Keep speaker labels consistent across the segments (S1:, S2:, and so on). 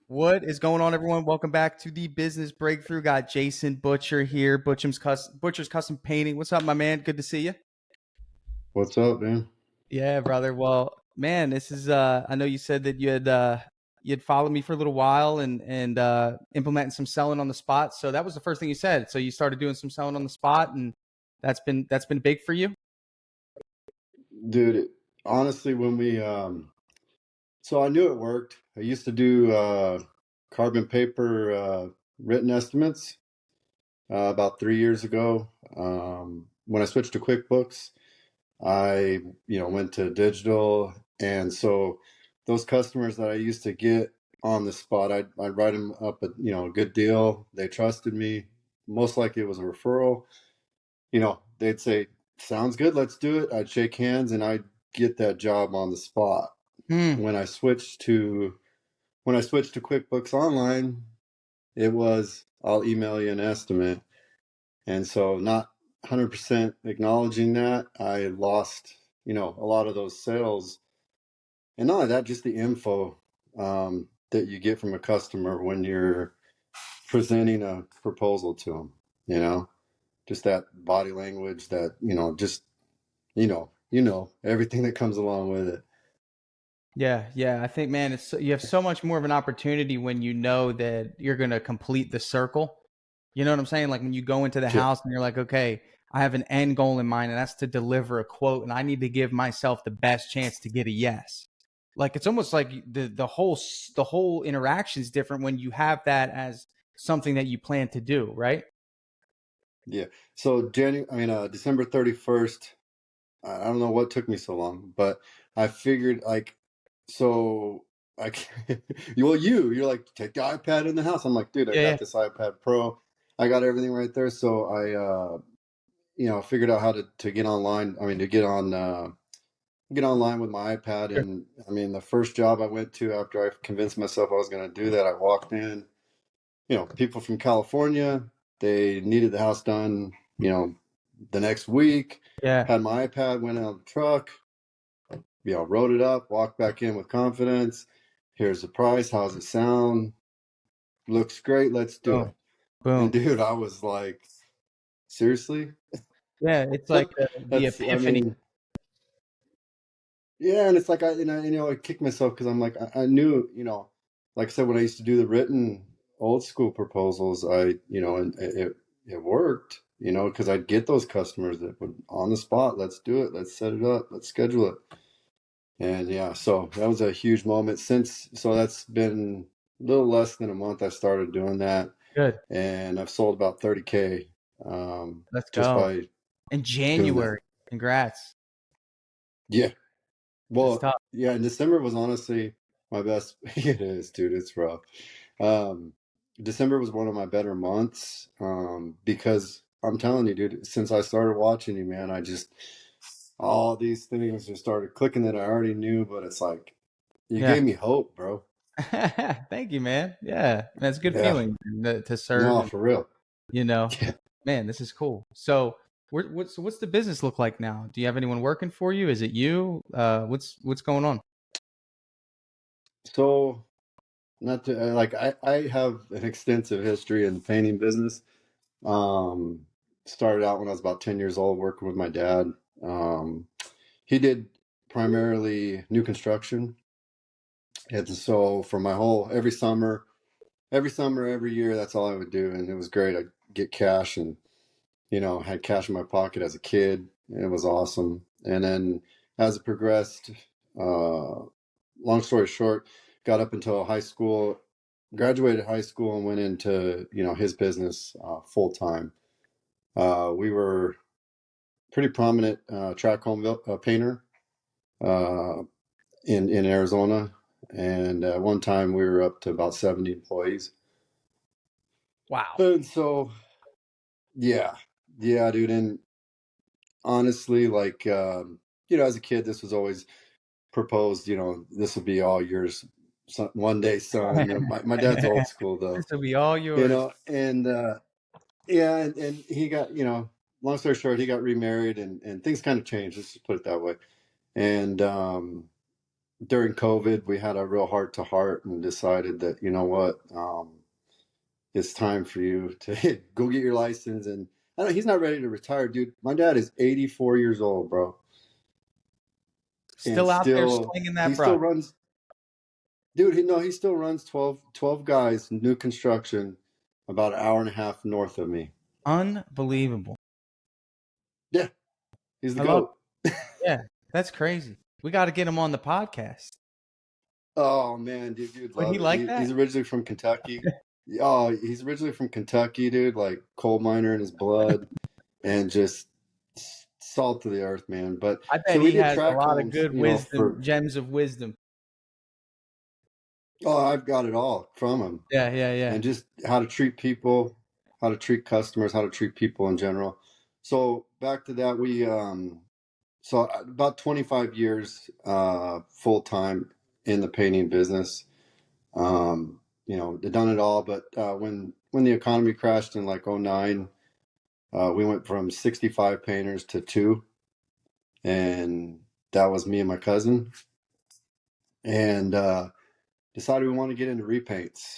S1: What is going on, everyone? Welcome back to the Business Breakthrough. Got Jason Butcher here, Butcher's Custom Painting. What's up, my man? Good to see you.
S2: What's up, man?
S1: Yeah, brother. Well, man, this is I know you said that you'd followed me for a little while and implementing some selling on the spot. So that was the first thing you said. So you started doing some selling on the spot, and that's been big for you.
S2: Dude, honestly, so I knew it worked. I used to do carbon paper written estimates about 3 years ago. When I switched to QuickBooks, I, went to digital. And so those customers that I used to get on the spot, I'd write them up a good deal. They trusted me. Most likely it was a referral. They'd say, sounds good, let's do it. I'd shake hands and I'd get that job on the spot.
S1: Hmm.
S2: When I switched to QuickBooks Online, it was I'll email you an estimate. And so not 100% acknowledging that, I lost, a lot of those sales. And not only that, just the info that you get from a customer when you're presenting a proposal to them, just that body language, that, just everything that comes along with it.
S1: Yeah, yeah. I think, man, you have so much more of an opportunity when you know that you're going to complete the circle. You know what I'm saying? Like when you go into the
S2: Yeah.
S1: house and you're like, okay, I have an end goal in mind, and that's to deliver a quote, and I need to give myself the best chance to get a yes. Like it's almost like the whole interaction is different when you have that as something that you plan to do, right?
S2: Yeah. So December 31st, I don't know what took me so long, but I figured like, so I, you're like, take the iPad in the house. I'm like, dude, I
S1: Yeah, yeah.
S2: got this iPad Pro. I got everything right there. So figured out how to get online. I mean, to get online with my iPad.
S1: Sure.
S2: And I mean, the first job I went to after I convinced myself I was going to do that, I walked in, people from California, they needed the house done, the next week.
S1: Yeah.
S2: Had my iPad, went out the truck, wrote it up, walked back in with confidence. Here's the price. How's it sound? Looks great. Let's do
S1: Boom.
S2: it. And
S1: Boom.
S2: dude, I was like, seriously?
S1: Yeah, it's like the
S2: I
S1: epiphany.
S2: mean, yeah. And it's like, I kicked myself because I'm like, I knew, like I said, when I used to do the written old school proposals, and it worked, because I'd get those customers that would on the spot, let's do it, let's set it up, let's schedule it. And yeah, so that was a huge moment so that's been a little less than a month I started doing that,
S1: Good.
S2: and I've sold about 30K
S1: Let's
S2: just
S1: go.
S2: by
S1: In
S2: doing that.
S1: January. Congrats.
S2: Yeah.
S1: That's
S2: Well,
S1: tough.
S2: yeah, and December was honestly my best. It is, dude, it's rough. Um, December was one of my better months because I'm telling you, dude, since I started watching you, man, all these things just started clicking that I already knew, but it's like you
S1: Yeah.
S2: gave me hope, bro.
S1: Thank you, man. Yeah, that's a good
S2: Yeah.
S1: feeling to serve,
S2: No,
S1: and
S2: for real.
S1: you know,
S2: Yeah.
S1: man, this is cool. So, what's the business look like now? Do you have anyone working for you? Is it you? What's going on?
S2: So, not to like, I have an extensive history in the painting business. Um, Started out when I was about 10 years old working with my dad. Um, he did primarily new construction. And so for my whole, every year, that's all I would do. And it was great. I'd get cash and, had cash in my pocket as a kid. It was awesome. And then as it progressed, long story short, got up until high school, graduated high school and went into, his business full time. We were pretty prominent track home painter uh, in Arizona, and at one time we were up to about 70 employees.
S1: Wow.
S2: And so, yeah, yeah, dude. And honestly, like, as a kid, this was always proposed. This will be all yours one day, son. My dad's old school though,
S1: This will be all yours.
S2: and yeah, and he got, long story short, he got remarried, and things kind of changed. Let's just put it that way. And during COVID, we had a real heart to heart and decided that, you know what, it's time for you to go get your license. And I don't know, he's not ready to retire, dude. My dad is 84 years old, bro. And
S1: Still out there slinging
S2: he
S1: that
S2: still
S1: brush.
S2: runs, dude. He still runs 12 guys, new construction, about an hour and a half north of me.
S1: Unbelievable.
S2: Yeah, he's the
S1: I love
S2: GOAT.
S1: it. Yeah, that's crazy. We got to get him on the podcast.
S2: Oh man, dude,
S1: Would he
S2: love it.
S1: like that?
S2: He's originally from Kentucky. Oh, he's originally from Kentucky, dude. Like coal miner in his blood, and just salt of the earth, man. But
S1: I bet
S2: so we
S1: he
S2: did
S1: has a
S2: track
S1: lot of
S2: homes,
S1: good
S2: you know,
S1: wisdom,
S2: for
S1: gems of wisdom.
S2: oh, I've got it all from him,
S1: Yeah, yeah, yeah.
S2: and just how to treat people, how to treat customers, how to treat people in general. So back to that, so about 25 years full time in the painting business. You know, done it all, but when the economy crashed in like '09, we went from 65 painters to two, and that was me and my cousin, and decided we want to get into repaints.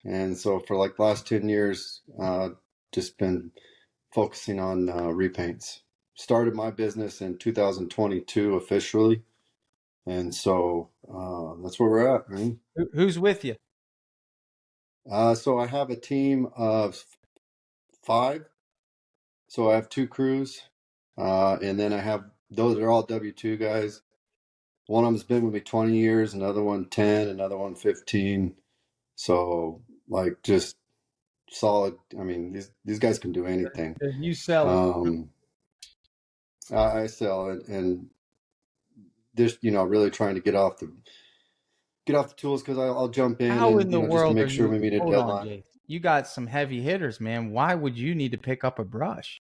S2: And so for like the last 10 years, just been focusing on repaints. Started my business in 2022 officially, and so that's where we're at, man.
S1: Who's with you?
S2: So I have a team of five. So I have two crews, and then I have those are all W-2 guys. One of them's been with me 20 years, another one 10, another one 15. So like just solid. I mean, these guys can do anything.
S1: You sell it.
S2: Um, I sell it, and just really trying to get off the tools because I'll jump in
S1: How
S2: and
S1: in the
S2: just to
S1: world
S2: make
S1: are
S2: sure
S1: you?
S2: we meet a
S1: Hold on,
S2: deadline.
S1: Jay. You got some heavy hitters, man. Why would you need to pick up a brush?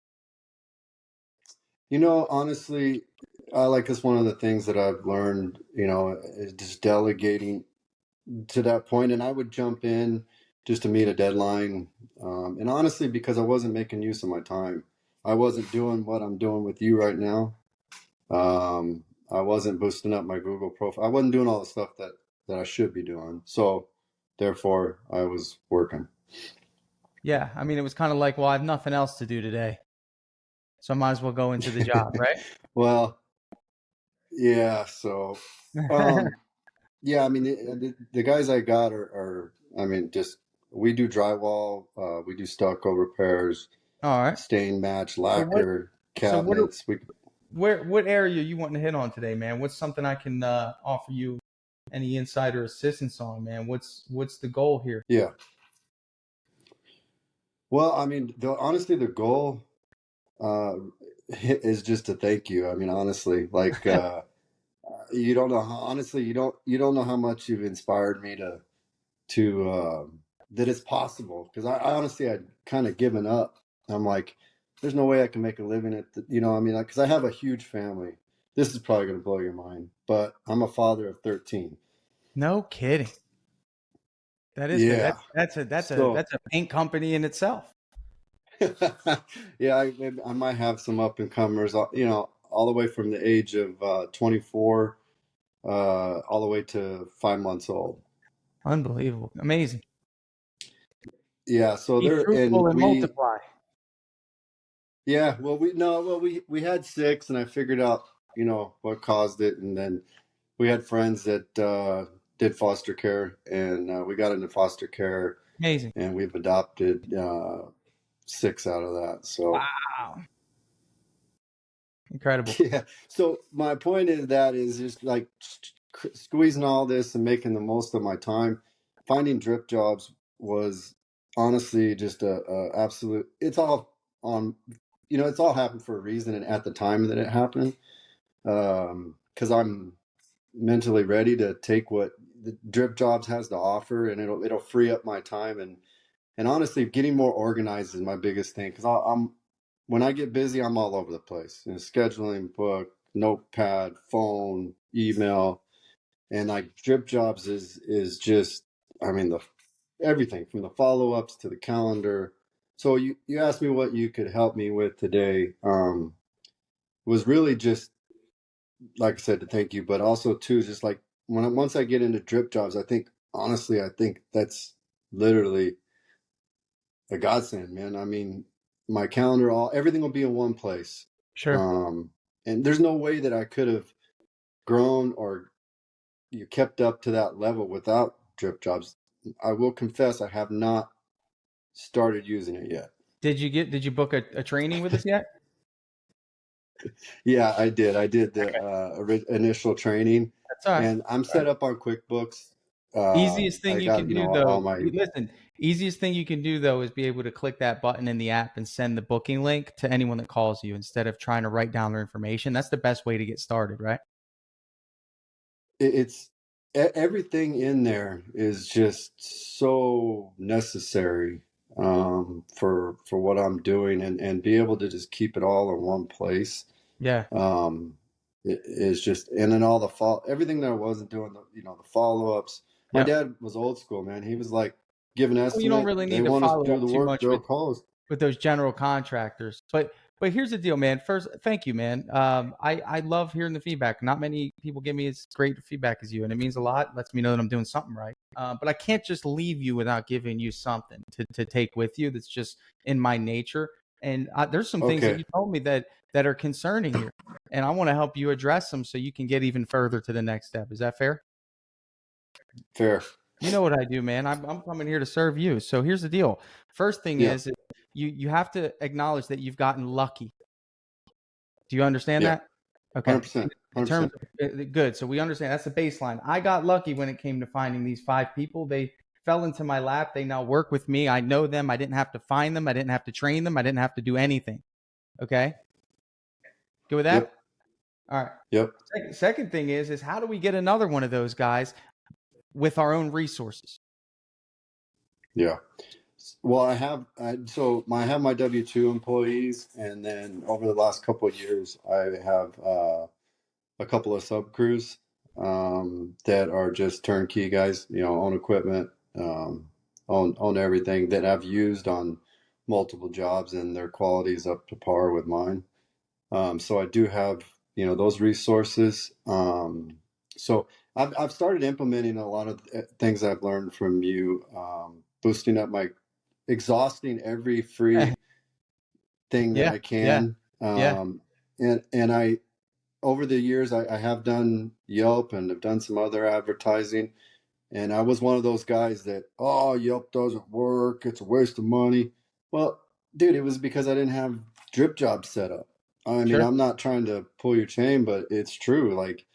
S2: Honestly, I like it's one of the things that I've learned. Is just delegating to that point, and I would jump in just to meet a deadline. And honestly, because I wasn't making use of my time, I wasn't doing what I'm doing with you right now. I wasn't boosting up my Google profile. I wasn't doing all the stuff that I should be doing. So, therefore, I was working.
S1: Yeah, I mean, it was kind of like, well, I have nothing else to do today, so I might as well go into the job, right?
S2: Well, yeah. So, um, yeah. I mean, the guys I got I mean, just we do drywall, we do stucco repairs,
S1: All right.
S2: stain match,
S1: So what?
S2: lacquer,
S1: So what?
S2: cabinets. We
S1: What area you want to hit on today, man? What's something I can offer you any insight or assistance on, man? What's the goal here?
S2: Yeah. Well, I mean, honestly, the goal uh, is just to thank you. I mean, honestly, like you don't know how, honestly, you don't know how much you've inspired me to that it's possible. Because I honestly had kind of given up. I'm like, there's no way I can make a living at I mean, like, because I have a huge family. This is probably going to blow your mind, but I'm a father of 13.
S1: No kidding. That is good.
S2: Yeah. So
S1: That's a paint company in itself.
S2: yeah, I might have some up and comers, all the way from the age of 24, all the way to 5 months old.
S1: Unbelievable. Amazing.
S2: Yeah, so
S1: Be
S2: there,
S1: fruitful
S2: and
S1: and multiply.
S2: yeah, well, we had six, and I figured out, what caused it, and then we had friends that did foster care, and we got into foster care,
S1: Amazing.
S2: and we've adopted six out of that. So
S1: Wow. Incredible.
S2: yeah. So my point is just like squeezing all this and making the most of my time. Finding DripJobs was honestly just a absolute. It's all on, it's all happened for a reason, and at the time that it happened, because I'm mentally ready to take what the DripJobs has to offer, and it'll free up my time and honestly, getting more organized is my biggest thing because I'm when I get busy, I'm all over the place. Scheduling, book, notepad, phone, email, and like DripJobs is just, I mean, the everything from the follow ups to the calendar. So you asked me what you could help me with today. Was really just like I said to thank you, but also too just like once I get into DripJobs, I think that's literally a godsend, man. I mean, my calendar, everything will be in one place.
S1: Sure.
S2: Um, and there's no way that I could have grown or you kept up to that level without DripJobs. I will confess, I have not started using it yet.
S1: Did you book a training with us yet?
S2: Yeah, I did. I did the initial training,
S1: That's all right.
S2: and I'm
S1: All right.
S2: set up on QuickBooks.
S1: Easiest thing
S2: I
S1: you
S2: got,
S1: can do
S2: all
S1: though,
S2: my.
S1: listen, easiest thing you can do though is be able to click that button in the app and send the booking link to anyone that calls you instead of trying to write down their information. That's the best way to get started, right?
S2: It's everything in there is just so necessary for what I'm doing, and be able to just keep it all in one place.
S1: Yeah.
S2: It is just, and then all the everything that I wasn't doing, the follow ups. My
S1: Yep.
S2: dad was old school, man. He was like, give an
S1: Well, you don't
S2: estimate.
S1: really
S2: They
S1: need to
S2: want us to
S1: follow
S2: do
S1: up
S2: the
S1: too
S2: work.
S1: much
S2: They'll call us.
S1: with those general contractors. But here's the deal, man. First, thank you, man. I love hearing the feedback. Not many people give me as great feedback as you, and it means a lot. Lets me know that I'm doing something right. But I can't just leave you without giving you something to take with you. That's just in my nature. And there's some things that
S2: Okay,
S1: you told me that are concerning you, and I want to help you address them so you can get even further to the next step. Is that fair?
S2: fair.
S1: You know what I do, man. I'm coming here to serve you. So here's the deal. First thing
S2: Yeah,
S1: is you have to acknowledge that you've gotten lucky. Do you understand
S2: yeah,
S1: that? Okay.
S2: 100%,
S1: In terms
S2: 100%.
S1: of good. So we understand that's the baseline. I got lucky when it came to finding these 5 people. They fell into my lap. They now work with me. I know them. I didn't have to find them. I didn't have to train them. I didn't have to do anything. Okay. Good with that?
S2: Yep,
S1: All right.
S2: yep,
S1: Second thing is how do we get another one of those guys with our own resources?
S2: yeah. Well, I have my W-2 employees, and then over the last couple of years, I have a couple of sub crews that are just turnkey guys, own equipment, own everything that I've used on multiple jobs, and their quality is up to par with mine. So I do have, those resources. So I've started implementing a lot of things I've learned from you, boosting up exhausting every free thing that
S1: Yeah.
S2: I
S1: Yeah.
S2: can.
S1: Yeah.
S2: And I, over the years, I have done Yelp and I've done some other advertising. And I was one of those guys that, oh, Yelp doesn't work. It's a waste of money. Well, dude, it was because I didn't have DripJobs set up. I mean,
S1: Sure.
S2: I'm not trying to pull your chain, but it's true. Like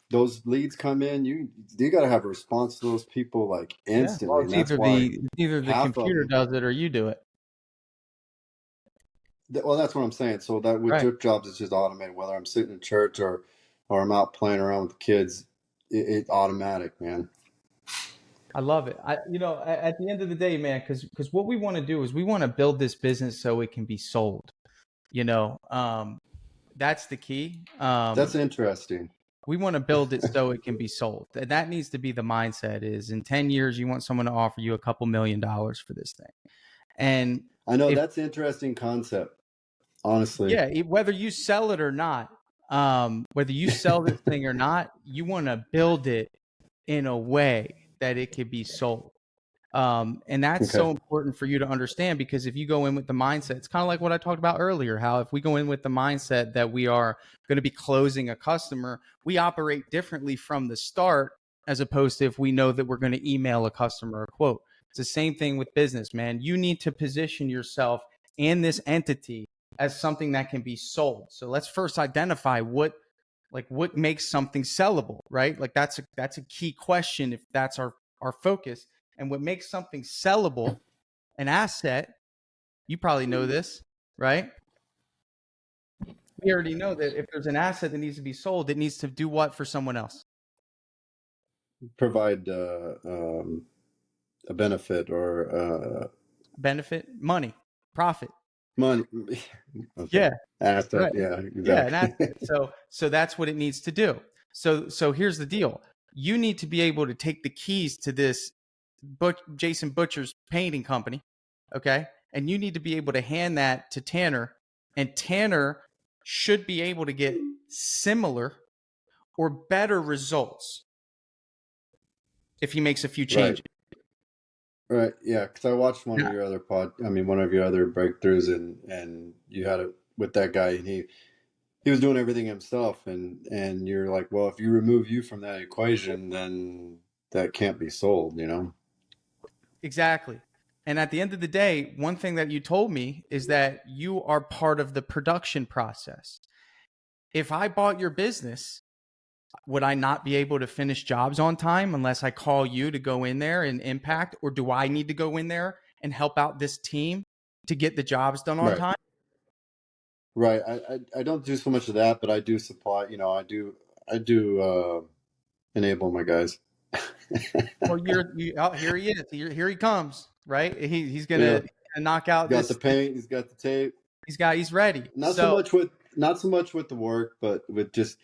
S2: those leads come in, you got to have a response to those people like
S1: Yeah. Well,
S2: instantly. And that's why
S1: it's either the
S2: half of
S1: computer
S2: them.
S1: does it or you do it.
S2: Well, that's what I'm saying. So that with
S1: Right.
S2: DripJobs, it's just automated. Whether I'm sitting in church or I'm out playing around with the kids, it's automatic, man.
S1: I love it. At the end of the day, man, because what we want to do is we want to build this business so it can be sold. You know, that's the key.
S2: That's interesting.
S1: We want to build it so it can be sold. That needs to be the mindset. Is in 10 years you want someone to offer you a couple $1,000,000 for this thing, and
S2: I know
S1: if
S2: that's an interesting concept, honestly.
S1: yeah, whether you sell it or not, whether you sell this thing or not, you want to build it in a way that it could be sold. And that's
S2: Okay.
S1: so important for you to understand because if you go in with the mindset, it's kind of like what I talked about earlier, how if we go in with the mindset that we are going to be closing a customer, we operate differently from the start as opposed to if we know that we're going to email a customer a quote. It's the same thing with business, man. You need to position yourself and this entity as something that can be sold. So let's first identify what makes something sellable, right? Like that's a key question if that's our focus. And what makes something sellable, an asset, you probably know this, right? We already know that if there's an asset that needs to be sold, it needs to do what for someone else?
S2: Provide a benefit or
S1: Benefit, money, profit.
S2: money. Okay.
S1: Yeah,
S2: Asset.
S1: right.
S2: Yeah,
S1: Yeah, an
S2: exactly.
S1: asset. So that's what it needs to do. So here's the deal. You need to be able to take the keys to this Jason Butcher's painting company, okay? And you need to be able to hand that to Tanner, and Tanner should be able to get similar or better results if he makes a few
S2: Right.
S1: changes.
S2: Right. Yeah. Because I watched one of
S1: Yeah,
S2: your other one of your other breakthroughs, and you had it with that guy, and he was doing everything himself, and you're like, well, if you remove you from that equation, then that can't be sold, you know?
S1: exactly. And at the end of the day, one thing that you told me is that you are part of the production process. If I bought your business, would I not be able to finish jobs on time unless I call you to go in there and impact? Or do I need to go in there and help out this team to get the jobs done on
S2: Right.
S1: time?
S2: Right. I don't do so much of that, but I do supply, I do enable my guys.
S1: Well, oh, here he is. Here he comes. Right? He's
S2: Yeah.
S1: gonna knock out
S2: Got the
S1: this.
S2: paint, he's got the tape.
S1: He's ready.
S2: Not so
S1: So
S2: much with not so much with the work, but with just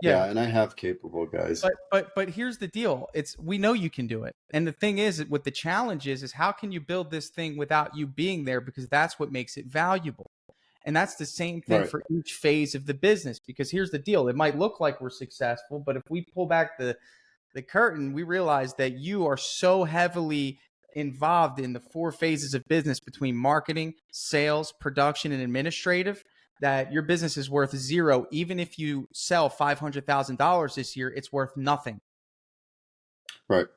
S1: yeah.
S2: yeah, and I have capable guys.
S1: But here's the deal. It's we know you can do it. And the thing is, what the challenge is how can you build this thing without you being there? Because that's what makes it valuable. And that's the same thing
S2: Right.
S1: for each phase of the business. Because here's the deal. It might look like we're successful, but if we pull back the curtain, we realize that you are so heavily involved in the four phases of business between marketing, sales, production, and administrative that your business is worth zero. Even if you sell $500,000 this year, it's worth nothing
S2: Right.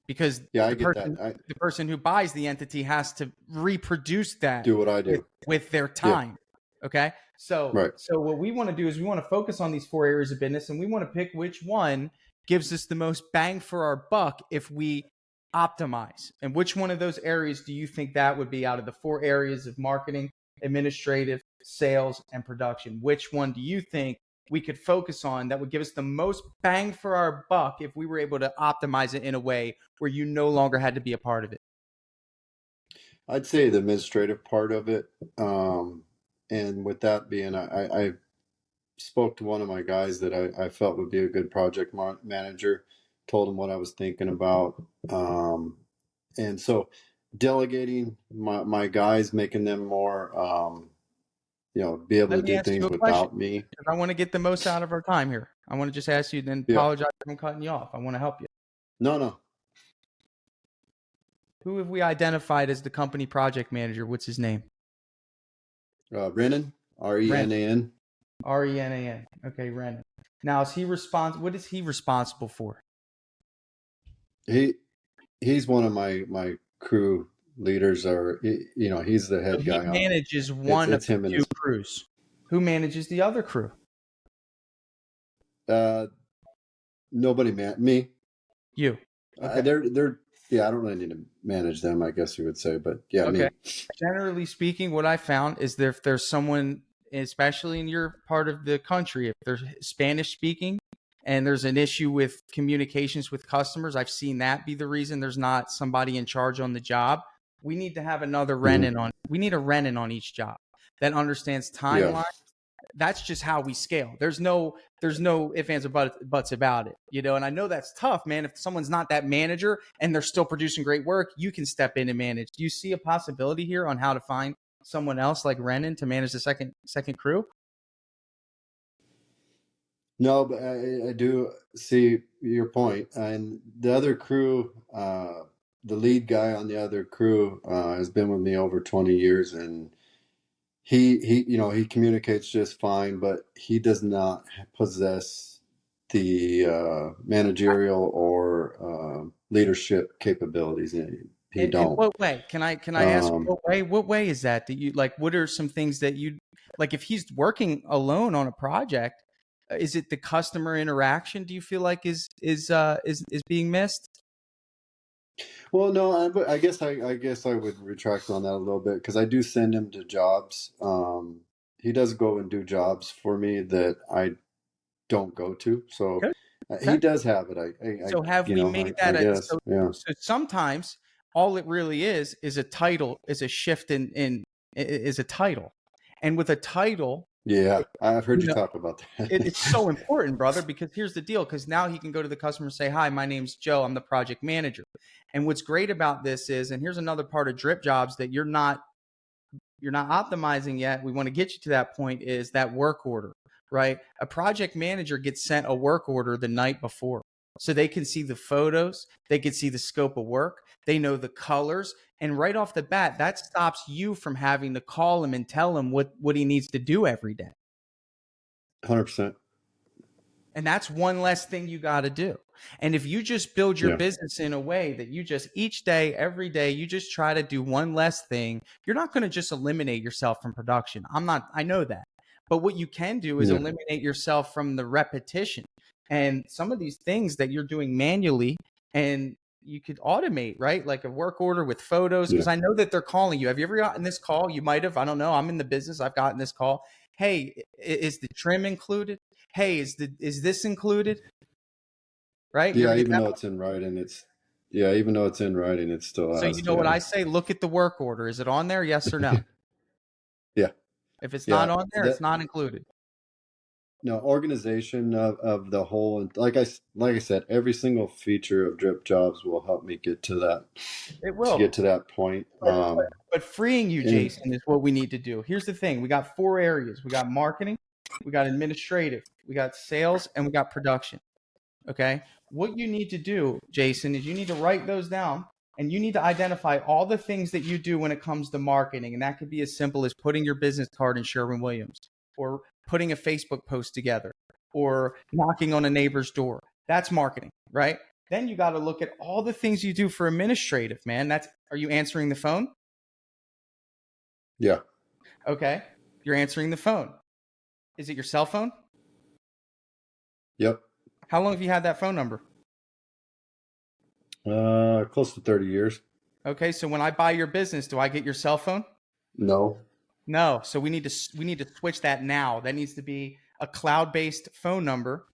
S1: because
S2: Yeah, I
S1: the
S2: get that.
S1: person
S2: I
S1: the person who buys the entity has to reproduce that
S2: do what I
S1: with,
S2: do.
S1: with their
S2: Yeah.
S1: time. Okay. So
S2: Right.
S1: so what we want to do is we want to focus on these four areas of business and we want to pick which one gives us the most bang for our buck if we optimize. And which one of those areas do you think that would be out of the four areas of marketing, administrative, sales, and production? Which one do you think we could focus on that would give us the most bang for our buck if we were able to optimize it in a way where you no longer had to be a part of it?
S2: I'd say the administrative part of it. And with that being, I spoke to one of my guys that I felt would be a good project manager, told him what I was thinking about. And so delegating my guys, making them more, be able
S1: Let
S2: to
S1: me
S2: do
S1: ask you
S2: things
S1: a question
S2: without me.
S1: because I want to get the most out of our time here. I want to just ask you, then
S2: Yeah.
S1: apologize if I'm cutting you off. I want to help you.
S2: No, no.
S1: Who have we identified as the company project manager? What's his name?
S2: Renan,
S1: Ren.
S2: Renan.
S1: Renan. Okay, Ren. Now, is he what is he responsible for?
S2: He's one of my crew leaders, or he's the
S1: So
S2: head
S1: he
S2: guy on it.
S1: manages
S2: It's
S1: one of
S2: it's
S1: the
S2: him and
S1: two
S2: his
S1: crews. Who manages the other crew?
S2: uh nobody me.
S1: You. Okay.
S2: They're yeah, I don't really need to manage them, I guess you would say, but yeah,
S1: Okay.
S2: me.
S1: Generally speaking, what I found is if there's someone, especially in your part of the country, if there's Spanish speaking and there's an issue with communications with customers, I've seen that be the reason there's not somebody in charge on the job. We need to have another
S2: Mhm.
S1: Renan on. We need a Renan on each job that understands
S2: Yeah.
S1: timeline. That's just how we scale. There's no ifs, ands, or buts about it, And I know that's tough, man. If someone's not that manager and they're still producing great work, you can step in and manage. Do you see a possibility here on how to find someone else like Renan to manage the second crew?
S2: No, but I do see your point. And the other crew, the lead guy on the other crew, has been with me over 20 years, and he communicates just fine, but he does not possess the managerial or leadership capabilities. He
S1: In
S2: don't.
S1: what way? Can I ask
S2: Um,
S1: what way? What way is that? That you like? What are some things that you like? If he's working alone on a project, is it the customer interaction? Do you feel like is being missed?
S2: well, no, I guess I would retract on that a little bit, because I do send him to jobs. He does go and do jobs for me that I don't go to. So
S1: Good.
S2: he
S1: Okay.
S2: does have it. I
S1: So have we made
S2: I
S1: that
S2: guess. Yeah.
S1: so sometimes all it really is a title, is a shift is a title. And with a title,
S2: Yeah. I've heard
S1: you
S2: you
S1: know,
S2: talk about that.
S1: it's so important, brother, because here's the deal. Because now he can go to the customer and say, "Hi, my name's Joe. I'm the project manager." And what's great about this is, and here's another part of DripJobs that you're not optimizing yet. We want to get you to that point is that work order, right? A project manager gets sent a work order the night before. So they can see the photos, they can see the scope of work, they know the colors. And right off the bat, that stops you from having to call him and tell him what he needs to do every day.
S2: 100%.
S1: And that's one less thing you got to do. And if you just build your business in a way that you just each day, every day, you just try to do one less thing, you're not going to just eliminate yourself from production. I know that. But what you can do is eliminate yourself from the repetition and some of these things that you're doing manually, and you could automate, right? Like a work order with photos. Because I know that they're calling you. Have you ever gotten this call? You might have. I don't know. I'm in the business. I've gotten this call. Hey, is the trim included? Hey, is this included? Right?
S2: Yeah, even though it's in writing, it still has.
S1: So you know what I say? Look at the work order. Is it on there? Yes or no?
S2: Yeah.
S1: If it's not on there, it's not included.
S2: No, organization of the whole, and like I said, every single feature of DripJobs will help me get to that.
S1: It will.
S2: To get to that point.
S1: But freeing you, Jason, is what we need to do. Here's the thing. We got 4 areas. We got marketing, we got administrative, we got sales, and we got production. Okay? What you need to do, Jason, is you need to write those down, and you need to identify all the things that you do when it comes to marketing. And that could be as simple as putting your business card in Sherwin-Williams, or putting a Facebook post together, or knocking on a neighbor's door. That's marketing, right? Then you got to look at all the things you do for administrative, man. Are you answering the phone?
S2: Yeah.
S1: Okay. You're answering the phone. Is it your cell phone?
S2: Yep.
S1: How long have you had that phone number?
S2: Close to 30 years.
S1: Okay. So when I buy your business, do I get your cell phone?
S2: No.
S1: No. So we need to switch that now. That needs to be a cloud-based phone number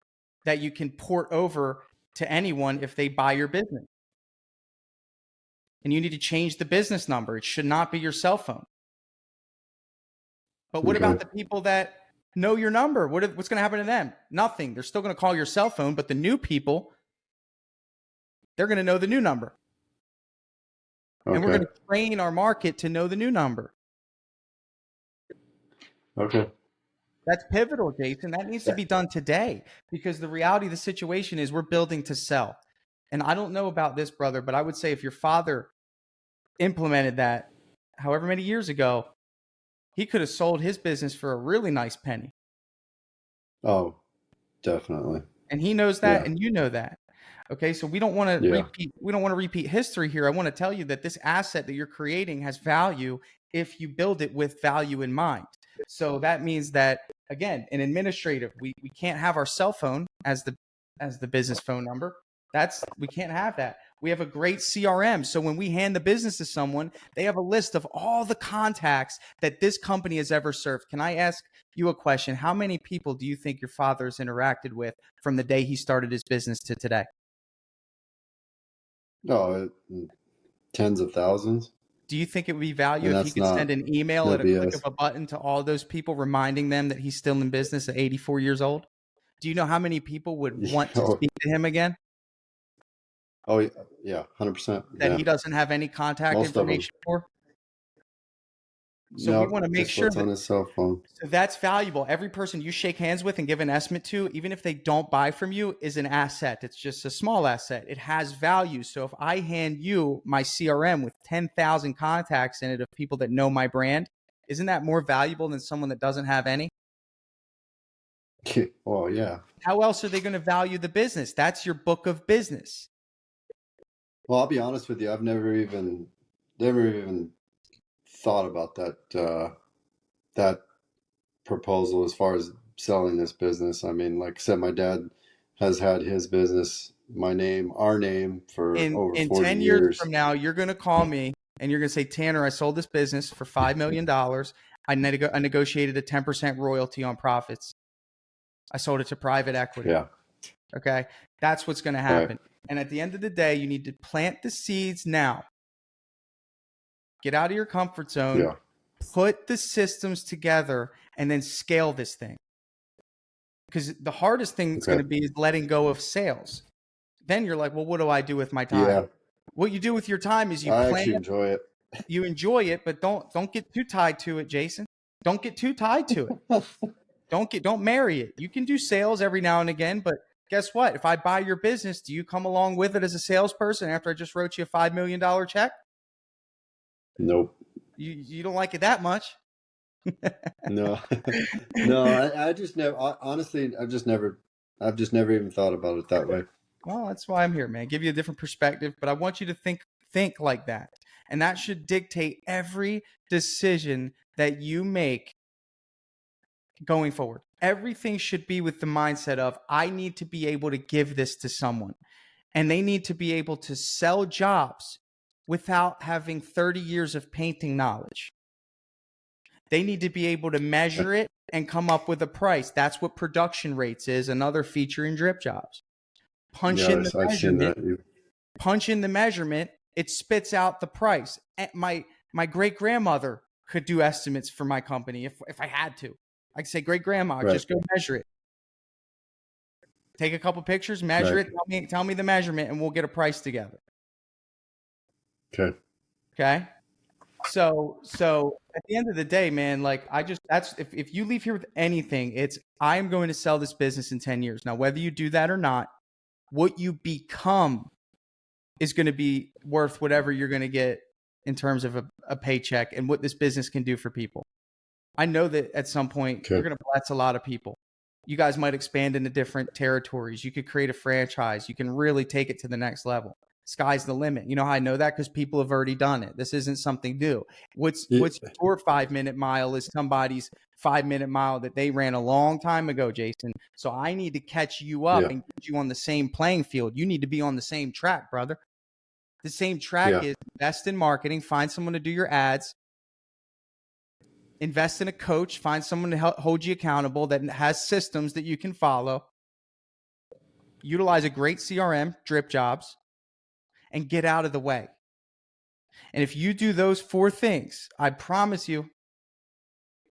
S1: that you can port over to anyone if they buy your business. And you need to change the business number. It should not be your cell phone. But what about the people that know your number? What's going to happen to them? Nothing. They're still going to call your cell phone, but the new people, they're going to know the new number. Okay. And we're going to train our market to know the new number.
S2: Okay.
S1: That's pivotal, Jason. That needs to be done today, because the reality of the situation is we're building to sell. And I don't know about this, brother, but I would say if your father implemented that however many years ago, he could have sold his business for a really nice penny.
S2: Oh, definitely.
S1: And he knows that, and you know that. Okay, so we don't want to repeat. We don't want to repeat history here. I want to tell you that this asset that you're creating has value if you build it with value in mind. So that means that, again, in administrative, we can't have our cell phone as the business phone number. We can't have that. We have a great CRM. So when we hand the business to someone, they have a list of all the contacts that this company has ever served. Can I ask you a question? How many people do you think your father has interacted with from the day he started his business to today?
S2: No, tens of thousands.
S1: Do you think it would be value if he could send an email at a click of a button to all those people, reminding them that he's still in business at 84 years old? Do you know how many people would want to speak to him again?
S2: Oh, yeah, 100%.
S1: That he doesn't have any contact information for? So we want to make sure
S2: that on his cell phone.
S1: So that's valuable. Every person you shake hands with and give an estimate to, even if they don't buy from you, is an asset. It's just a small asset. It has value. So if I hand you my CRM with 10,000 contacts in it of people that know my brand, isn't that more valuable than someone that doesn't have any?
S2: Well, yeah.
S1: How else are they going to value the business? That's your book of business.
S2: Well, I'll be honest with you. I've never even thought about that proposal as far as selling this business. I mean, like I said, my dad has had his business, our name for over 40 years. In 10 years
S1: from now, you're going to call me and you're going to say, Tanner, I sold this business for $5 million. I negotiated a 10% royalty on profits. I sold it to private equity.
S2: Yeah.
S1: Okay. That's what's going to happen.
S2: Right.
S1: And at the end of the day, you need to plant the seeds now. Get out of your comfort zone, put the systems together, and then scale this thing. Because the hardest thing that's going to be is letting go of sales. Then you're like, well, what do I do with my time?
S2: Yeah.
S1: What you do with your time is
S2: I actually enjoy it.
S1: You enjoy it, but don't get too tied to it, Jason. Don't get too tied to it. Don't marry it. You can do sales every now and again, but guess what? If I buy your business, do you come along with it as a salesperson after I just wrote you a $5 million check?
S2: Nope.
S1: You don't like it that much.
S2: No, no, I just never, honestly, I've just never even thought about it that way.
S1: Well, that's why I'm here, man. Give you a different perspective, but I want you to think like that. And that should dictate every decision that you make going forward. Everything should be with the mindset of, I need to be able to give this to someone. And they need to be able to sell jobs without having 30 years of painting knowledge. They need to be able to measure it and come up with a price. That's what production rates is, another feature in DripJobs. Punch in the measurement. Punch in the measurement. It spits out the price. My great-grandmother could do estimates for my company if I had to. I could say, great-grandma, right, just go measure it. Take a couple pictures, measure it, tell me the measurement, and we'll get a price together. Okay. So at the end of the day, man, like if you leave here with anything, it's, I'm going to sell this business in 10 years. Now, whether you do that or not, what you become is going to be worth whatever you're going to get in terms of a paycheck and what this business can do for people. I know that at some point you're going to bless a lot of people. You guys might expand into different territories. You could create a franchise. You can really take it to the next level. Sky's the limit. You know how I know that? Because people have already done it. This isn't something new. What's your 5-minute mile is somebody's 5-minute mile that they ran a long time ago, Jason. So I need to catch you up and get you on the same playing field. You need to be on the same track, brother. The same track is invest in marketing, find someone to do your ads, invest in a coach, find someone to hold you accountable that has systems that you can follow, utilize a great CRM, DripJobs, and get out of the way. And if you do those 4 things, I promise you,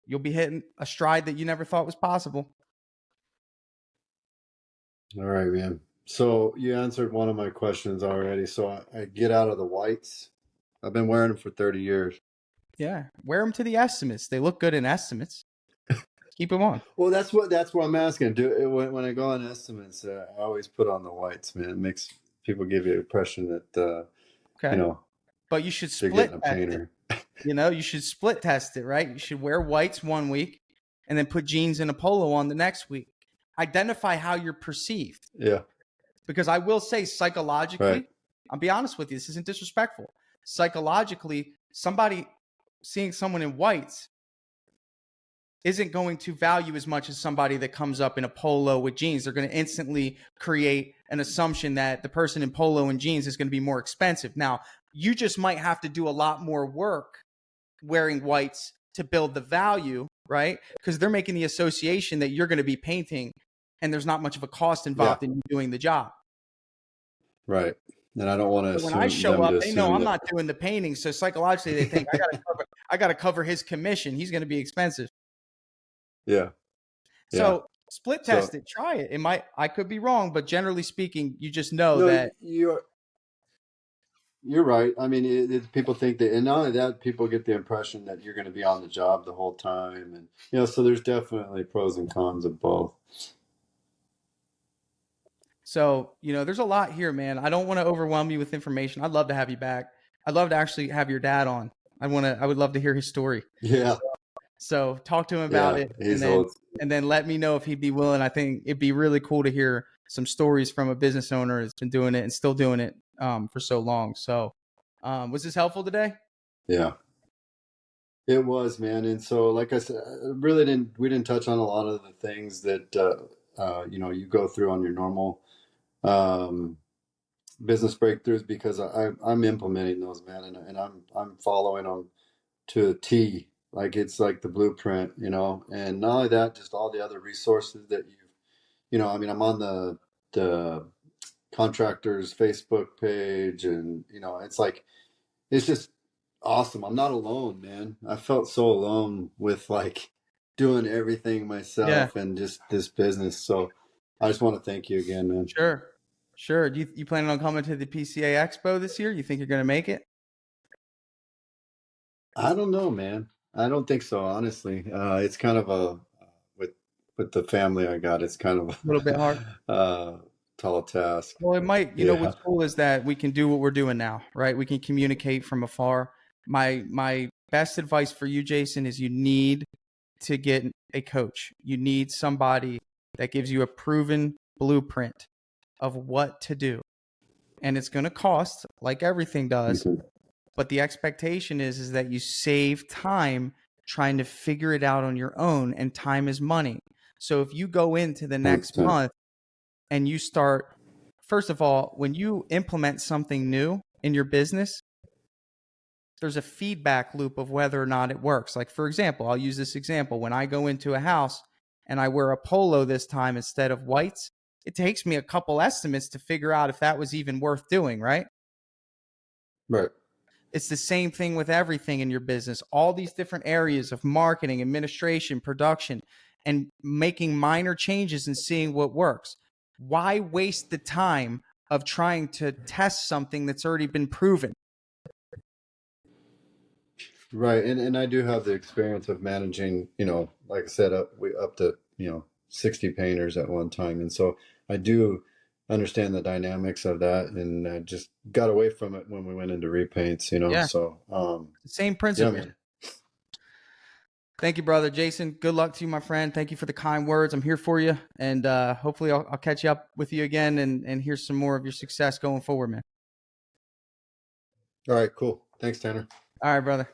S1: you'll be hitting a stride that you never thought was possible.
S2: All right, man. So you answered one of my questions already. So I get out of the whites. I've been wearing them for 30 years.
S1: Yeah. Wear them to the estimates. They look good in estimates. Keep them on.
S2: Well, that's what I'm asking. When I go on estimates, I always put on the whites, man. It makes people give you the impression that,
S1: but you should split test it. You should split test it, right? You should wear whites one week and then put jeans and a polo on the next week. Identify how you're perceived.
S2: Yeah.
S1: Because I will say psychologically, I'll be honest with you, this isn't disrespectful. Psychologically, somebody seeing someone in whites isn't going to value as much as somebody that comes up in a polo with jeans. They're going to instantly create an assumption that the person in polo and jeans is going to be more expensive. Now, you just might have to do a lot more work wearing whites to build the value, right? Because they're making the association that you're going to be painting and there's not much of a cost involved in you doing the job.
S2: Right. And I don't want to assume.
S1: When I show up, they know I'm not doing the painting. So psychologically, they think I got to cover his commission. He's going to be expensive.
S2: Yeah.
S1: So split test it, try it. It might, I could be wrong, but generally speaking, you just know that
S2: you're right. I mean, people think that, and not only that, people get the impression that you're going to be on the job the whole time, and so there's definitely pros and cons of both.
S1: So, there's a lot here, man. I don't want to overwhelm you with information. I'd love to have you back. I'd love to actually have your dad on. I would love to hear his story.
S2: Yeah.
S1: So talk to him about it, and then let me know if he'd be willing. I think it'd be really cool to hear some stories from a business owner that's been doing it and still doing it for so long. So was this helpful today?
S2: Yeah, it was, man. And so, like I said, we didn't touch on a lot of the things that you go through on your normal business breakthroughs, because I'm implementing those, man, and I'm following them to a T. Like it's like the blueprint, and not only that, just all the other resources that I'm on the contractors Facebook page, and it's just awesome. I'm not alone, man. I felt so alone with like doing everything myself and just this business. So I just want to thank you again, man.
S1: Sure. Do you planning on coming to the PCA Expo this year? You think you're going to make it?
S2: I don't know, man. I don't think so, honestly. It's kind of with the family I got, it's kind of
S1: a little bit hard.
S2: tall task.
S1: Well, it might,
S2: Yeah.
S1: what's cool is that we can do what we're doing now, right? We can communicate from afar. My best advice for you, Jason, is you need to get a coach. You need somebody that gives you a proven blueprint of what to do. And it's going to cost like everything does,
S2: Okay.
S1: but the expectation is that you save time trying to figure it out on your own, and time is money. So if you go into the next
S2: 100%.
S1: month and you start, first of all, when you implement something new in your business, there's a feedback loop of whether or not it works. Like, for example, I'll use this example. When I go into a house and I wear a polo this time instead of whites, it takes me a couple estimates to figure out if that was even worth doing, right?
S2: Right.
S1: It's the same thing with everything in your business. All these different areas of marketing, administration, production, and making minor changes and seeing what works. Why waste the time of trying to test something that's already been proven?
S2: Right. And I do have the experience of managing, like I said, up to, 60 painters at one time. And so I do understand the dynamics of that, and I just got away from it when we went into repaints.
S1: Yeah,
S2: So,
S1: the same
S2: yeah,
S1: principles.
S2: man.
S1: Thank you, brother. Jason, good luck to you, my friend. Thank you for the kind words. I'm here for you. And hopefully I'll catch you up with you again and hear some more of your success going forward, man.
S2: All right, cool. Thanks, Tanner.
S1: All right, brother.